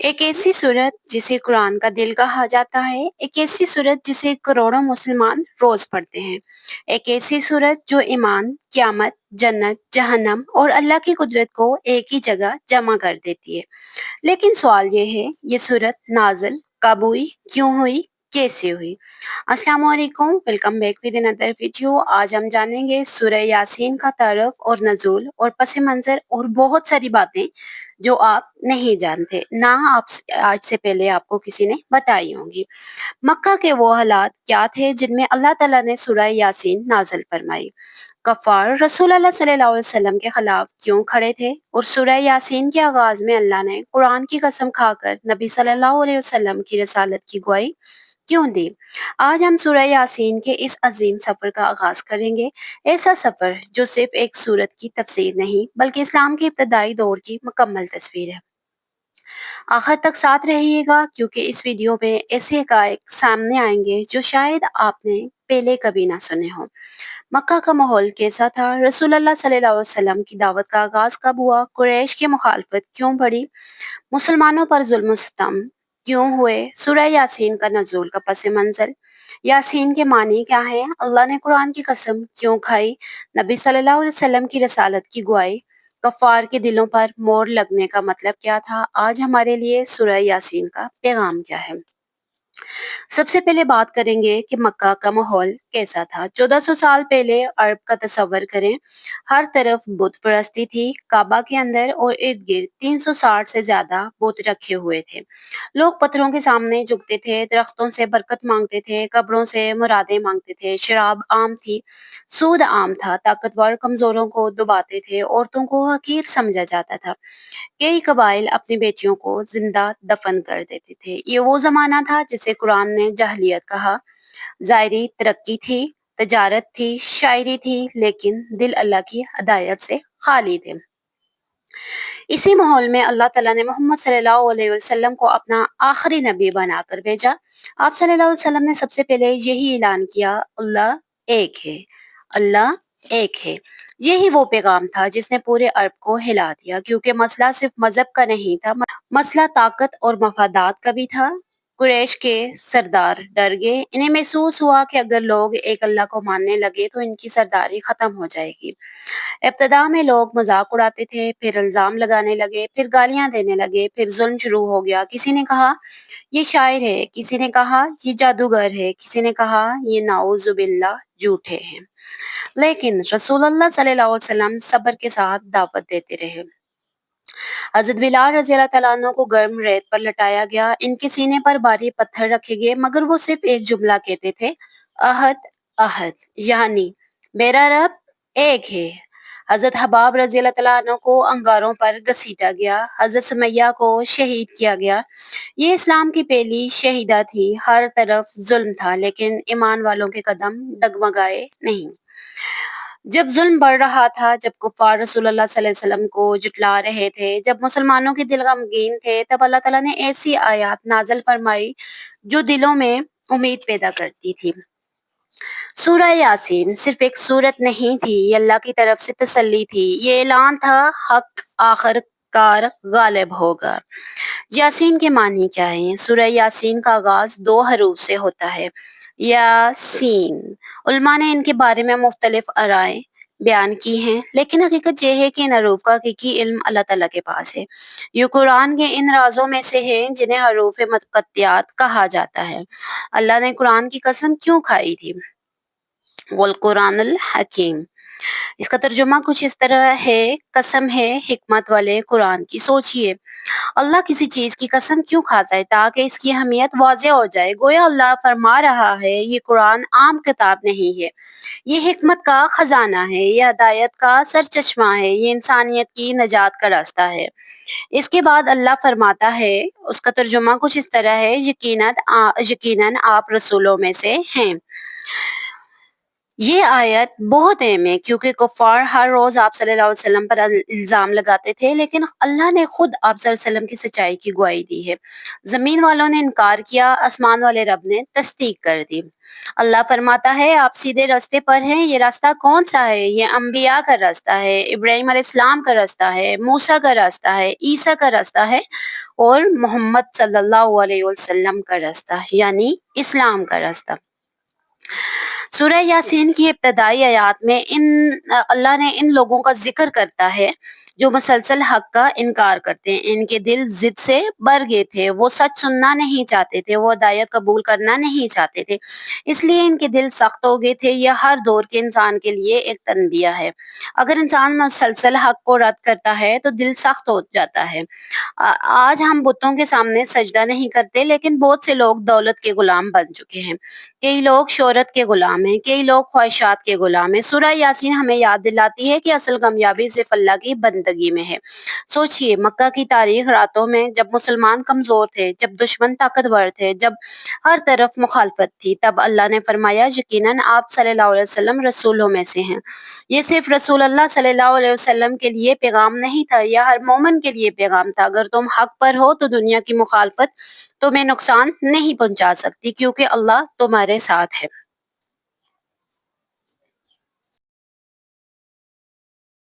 एक ऐसी सूरत जिसे कुरान का दिल कहा जाता है, एक ऐसी सूरत जिसे करोड़ों मुसलमान रोज पढ़ते हैं, एक ऐसी सूरत जो ईमान, क़यामत, जन्नत, जहन्नम और अल्लाह की कुदरत को एक ही जगह जमा कर देती है। लेकिन सवाल ये है, ये सूरत नाज़िल कब हुई, क्यों हुई, कैसे हुई? अस्सलाम वालेकुम, welcome back with another video. आज हम जानेंगे सूरह यासीन का तारुफ और नज़ूल और पस मंज़र और बहुत सारी बातें जो आप नहीं जानते, ना आप आज से पहले आपको किसी ने बताई होंगी। मक्का के वो हालात क्या थे जिनमें अल्लाह ताला ने सूरह यासीन नाज़िल फरमाई? कफ़ार रसूल अल्लाह सल्लल्लाहु अलैहि वसल्लम के खिलाफ क्यों खड़े थे? और सूरह यासीन के आगाज में अल्लाह ने कुरान की कसम खाकर नबी सल्लल्लाहु अलैहि वसल्लम की रसालत की गवाही क्यों दी? आज हम सूरह यासीन के इस अजीम सफर का आगाज करेंगे। ऐसा सफर जो सिर्फ एक सूरत की तफसीर नहीं बल्कि इस्लाम के इब्तदाई दौर की मुकम्मल तस्वीर है। आखिर तक साथ रहिएगा क्योंकि इस वीडियो में ऐसे हकायक सामने आएंगे जो शायद आपने पहले कभी ना सुने हो। मक्का का माहौल कैसा था? रसूल अल्लाह सल्लल्लाहु अलैहि वसल्लम की दावत का आगाज कब हुआ? कुरैश की मुखालफत क्यों बढ़ी? मुसलमानों पर जुल्म सितम क्यों हुए? सूरह यासीन का नज़ूल का पस मंज़र, यासीन के मानी क्या है? अल्लाह ने कुरान की कसम क्यों खाई? नबी सल्लल्लाहु अलैहि वसल्लम की रसालत की गवाही, कफ़ार के दिलों पर मोहर लगने का मतलब क्या था? आज हमारे लिए सूरह यासीन का पैगाम क्या है? सबसे पहले बात करेंगे कि मक्का का माहौल कैसा था। 1400 साल पहले अरब का तस्वर करें। हर तरफ बुत परस्ती थी। काबा के अंदर और इर्द गिर्द 360 से ज्यादा बुत रखे हुए थे। लोग पत्थरों के सामने झुकते थे, दरख्तों से बरकत मांगते थे, कब्रों से मुरादें मांगते थे। शराब आम थी, सूद आम था, ताकतवर कमजोरों को दबाते थे, औरतों को हकीर समझा जाता था। कई कबाइल अपनी बेटियों को जिंदा दफन कर देते थे। ये वो जमाना था जिसे कुरान ने जहलियत कहा। जायरी तरक्की थी, तजारत थी, शायरी थी, लेकिन दिल अल्लाह की हदायत से खाली थे। इसी माहौल में अल्लाह ताला ने मोहम्मद सल्लल्लाहु अलैहि वसल्लम को अपना आखिरी नबी बनाकर भेजा। आप सल्लल्लाहु अलैहि वसल्लम ने सबसे पहले यही ऐलान किया, अल्लाह एक है, अल्लाह एक है। यही वो पैगाम था जिसने पूरे अरब को हिला दिया, क्योंकि मसला सिर्फ मजहब का नहीं था, मसला ताकत और मफादात का भी था। कुरैश के सरदार डर गए। इन्हें महसूस हुआ कि अगर लोग एक अल्लाह को मानने लगे तो इनकी सरदारी खत्म हो जाएगी। इब्तदा में लोग मजाक उड़ाते थे, फिर इल्जाम लगाने लगे, फिर गालियां देने लगे, फिर जुल्म शुरू हो गया। किसी ने कहा ये शायर है, किसी ने कहा ये जादूगर है, किसी ने कहा ये नाउजुबिल्लाह झूठे हैं। लेकिन रसूलुल्लाह सल्लल्लाहु अलैहि वसल्लम सब्र के साथ दावत देते रहे। हजरत बिलाल रज़ी अल्लाह तआला अन्हु को गर्म रेत पर लटाया गया, इनके सीने पर भारी पत्थर रखे गए, मगर वो सिर्फ एक जुमला कहते थे, अहद अहद, यानी मेरा रब एक है। हजरत हबाब रज़ी अल्लाह तआला अन्हु को अंगारों पर घसीटा गया, हजरत सुमैया को शहीद किया गया। ये इस्लाम की पहली शहीदा थी। हर तरफ जुल्म था, लेकिन ईमान वालों के कदम डगमगाए नहीं। जब जुल्म बढ़ रहा था, जब कुफ़ार रसूलुल्लाह सल्लल्लाहु अलैहि वसल्लम को जुटला रहे थे, जब मुसलमानों के दिल गमगीन थे, तब अल्लाह ताला ने ऐसी आयत नाज़िल फरमाई जो दिलों में उम्मीद पैदा करती थी। सूरह यासीन सिर्फ एक सूरत नहीं थी, ये अल्लाह की तरफ से तसल्ली थी। ये ऐलान था, हक आखिरकार गालिब होगा। यासीन के मानी क्या है? सूरह यासीन का आगाज दो हरूफ से होता है, यासीन। उलमा ने इनके बारे में मुख्तलिफ आराएं बयान की हैं, लेकिन हकीकत यह है कि इन हरूफ का हकीकी इल्म अल्लाह ताला के पास है। ये कुरान के इन राजों में से हैं जिन्हें हरूफ मुक़त्तियात कहा जाता है। अल्लाह ने कुरान की कसम क्यों खाई थी? वल कुरानुल हकीम, इसका तर्जुमा कुछ इस तरह है, कसम है हिकमत वाले कुरान की। सोचिए, अल्लाह किसी चीज की कसम क्यों खाता है? ताकि इसकी अहमियत वाज़ेह हो जाए। गोया अल्लाह फरमा रहा है, ये कुरान आम किताब नहीं है, ये हिकमत का खजाना है, ये हिदायत का सरचश्मा है, ये इंसानियत की नजात का रास्ता है। इसके बाद अल्लाह फरमाता है, उसका तर्जुमा कुछ इस तरह है, यकीनन आप रसूलों में से हैं। یہ آیت بہت اہم ہے کیونکہ کفار ہر روز آپ صلی اللہ علیہ وسلم پر الزام لگاتے تھے، لیکن اللہ نے خود آپ صلی اللہ علیہ وسلم کی سچائی کی گواہی دی ہے۔ زمین والوں نے انکار کیا، آسمان والے رب نے تصدیق کر دی۔ اللہ فرماتا ہے آپ سیدھے راستے پر ہیں۔ یہ راستہ کون سا ہے؟ یہ انبیاء کا راستہ ہے، ابراہیم علیہ السلام کا راستہ ہے، موسیٰ کا راستہ ہے، عیسیٰ کا راستہ ہے اور محمد صلی اللہ علیہ وسلم کا راستہ یعنی اسلام کا راستہ۔ سورہ یاسین کی ابتدائی آیات میں اللہ نے ان لوگوں کا ذکر کرتا ہے جو مسلسل حق کا انکار کرتے ہیں۔ ان کے دل ضد سے بھر گئے تھے، وہ سچ سننا نہیں چاہتے تھے، وہ ہدایت قبول کرنا نہیں چاہتے تھے، اس لیے ان کے دل سخت ہو گئے تھے۔ یہ ہر دور کے انسان کے لیے ایک تنبیہ ہے۔ اگر انسان مسلسل حق کو رد کرتا ہے تو دل سخت ہو جاتا ہے۔ آج ہم بتوں کے سامنے سجدہ نہیں کرتے، لیکن بہت سے لوگ دولت کے غلام بن چکے ہیں، کئی لوگ شہرت کے غلام ہیں، کئی لوگ خواہشات کے غلام ہیں۔ سورہ یاسین ہمیں یاد دلاتی ہے کہ اصل کامیابی صرف اللہ کی بندگی میں ہے۔ سوچئے مکہ کی تاریخ راتوں میں جب مسلمان کمزور تھے، جب دشمن طاقتور تھے، جب ہر طرف مخالفت تھی، تب اللہ نے فرمایا یقیناً آپ صلی اللہ علیہ وسلم رسولوں میں سے ہیں۔ یہ صرف رسول اللہ صلی اللہ علیہ وسلم کے لیے پیغام نہیں تھا، یہ ہر مومن کے لیے پیغام تھا۔ اگر تم حق پر ہو تو دنیا کی مخالفت تمہیں نقصان نہیں پہنچا سکتی کیونکہ اللہ تمہارے ساتھ ہے۔